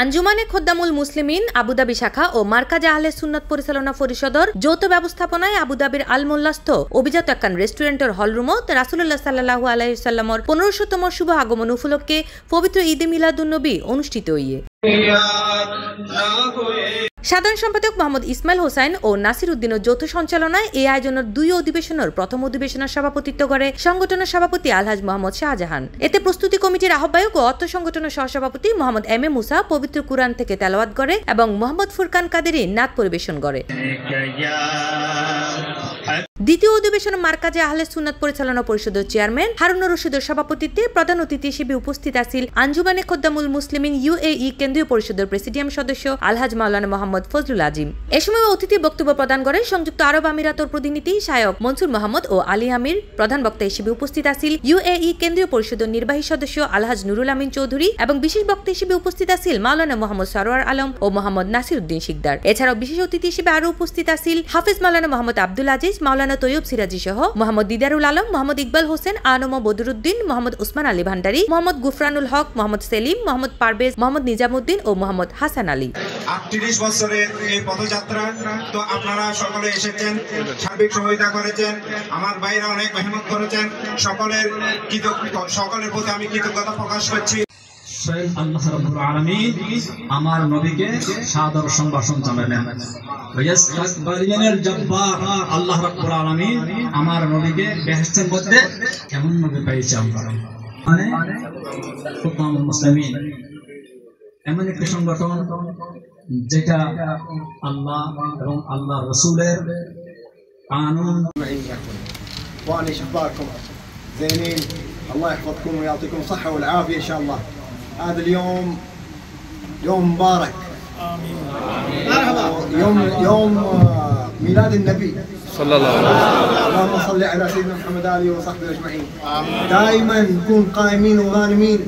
আঞ্জুমানে খোদ্দামুল মুসলিমিন Abu Dhabi শাখা ও মার্কাজ আহলে সুন্নাত পরিচালনা পরিষদর যৌথ ব্যবস্থাপনায় আবুধাবির আল মোল্লাস্থ অভিজাত একখান রেস্টুরেন্টের হলরুমত রাসূলুল্লাহ সাল্লাল্লাহু আলাইহি সাল্লামর 1500তম শুভ আগমন উপলক্ষে পবিত্র ঈদে মিলাদুন্নবী অনুষ্ঠিত হইয়ে। সাধারণ সম্পাদক মোহাম্মদ ইসমাইল হোসেন ও নাসির উদ্দিনের যৌথ সঞ্চালনায় এই আয়োজনের দুই অধিবেশনের প্রথম অধিবেশনের সভাপতিত্ব করে সংগঠনের সভাপতি আলহাজ মোহাম্মদ শাহজাহান। এতে প্রস্তুতি কমিটির আহ্বায়ক ও অর্থ সংগঠনের সহসভাপতি মোহাম্মদ এম এ মুসা পবিত্র কুরআন থেকে তেলাওয়াত করে এবং মোহাম্মদ ফুরকান কাদেরী নাত পরিবেশন করে। দ্বিতীয় অধিবেশনে মার্কাজে আহলে সুন্নাত পরিচালনা পরিষদের চেয়ারম্যান হারুনুর রশিদের সভাপতিত্বে প্রধান অতিথি হিসেবে উপস্থিত আছেন আঞ্জুমানে খোদ্দামুল মুসলিমিন UAE কেন্দ্রীয় পরিষদের প্রেসিডিয়াম সদস্য আলহাজ মাওলানা মোহাম্মদ ফজলুল আজিম। এ সময় অতিথি বক্তব্য প্রদান করেন সংযুক্ত আরব আমিরাতের প্রতিনিধি শায়ক মনসুর মোহাম্মদ ও আলী আমির। প্রধান বক্তা হিসেবে উপস্থিত আছেন UAE কেন্দ্রীয় পরিষদের নির্বাহী সদস্য আলহাজ নুরুল আমিন চৌধুরী এবং বিশেষ বক্তা হিসেবে উপস্থিত আছেন মাওলানা মোহাম্মদ সরওয়ার আলম ও মোহাম্মদ নাসির উদ্দিন শিকদার। এছাড়াও বিশেষ অতিথি হিসেবে আরো উপস্থিত আছেন হাফেজ মাওলানা মোহাম্মদ আব্দুল আজিজ, মাওলানা তৈয়ব সিরাজি সহ মোহাম্মদ দিদারুল আলম, মোহাম্মদ ইকবাল হোসেন, আনম বদরুদ্দিন, মোহাম্মদ উসমান আলী ভান্ডারী, মোহাম্মদ গুফরানুল হক, মোহাম্মদ সেলিম, মোহাম্মদ পারভেজ, মোহাম্মদ নিজামুদ্দিন ও মোহাম্মদ হাসান আলী। 38 বছরের এই পদযাত্রা তো আপনারা সকলে এসেছেন, সার্বিক সহায়তা করেছেন, আমার ভাইরা অনেক মেহনত করেছেন, সকলের প্রতি আমি কৃতজ্ঞতা প্রকাশ করছি। আল্লাহ রাব্বুল আলামিন আমার নবীকে সাদর সম্ভাষণ জানালেন। ওয়াসতাকবারিনের জব্বার আল্লাহ রাব্বুল আলামিন আমার নবীকে বেহেশতের মধ্যে কেমন নবী পাইছে আমরা, মানে খোদ্দামুল মুসলিমিন এমন একটি সংগঠন যেটা আল্লাহ এবং আল্লাহর রাসূলের কানুন। ওয়ানি شخباركم زينين الله يحفظكم ويعطيكم الصحة والعافية إن شاء الله. هذا اليوم يوم مبارك، مرحبا، يوم ميلاد النبي صلى الله عليه وسلم. اللهم صل على سيدنا محمد آله وصحبه أجمعين. دائما نكون قائمين وغانمين.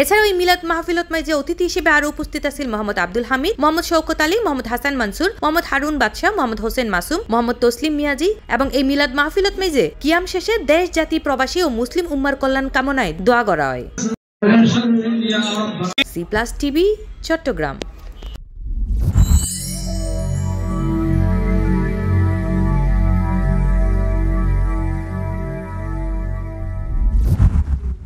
এছাড়াও এই মিলাদ মাহফিলত মাঝে অতিথি হিসেবে আরো উপস্থিত আছেন মোহাম্মদ আব্দুল হামিদ, মোহাম্মদ শওকত আলী, মোহাম্মদ হাসান মানসুর, মোহাম্মদ হারুন বাদশাহ, মোহাম্মদ হোসেন মাসুম, মোহাম্মদ তসলিম মিয়াজি এবং এই মিলাদ মাহফিলত মাঝে কিয়াম শেষে দেশ জাতি প্রবাসী ও মুসলিম উম্মার কল্যাণ কামনায় দোয়া করা হয়। C+ TV Chittagong.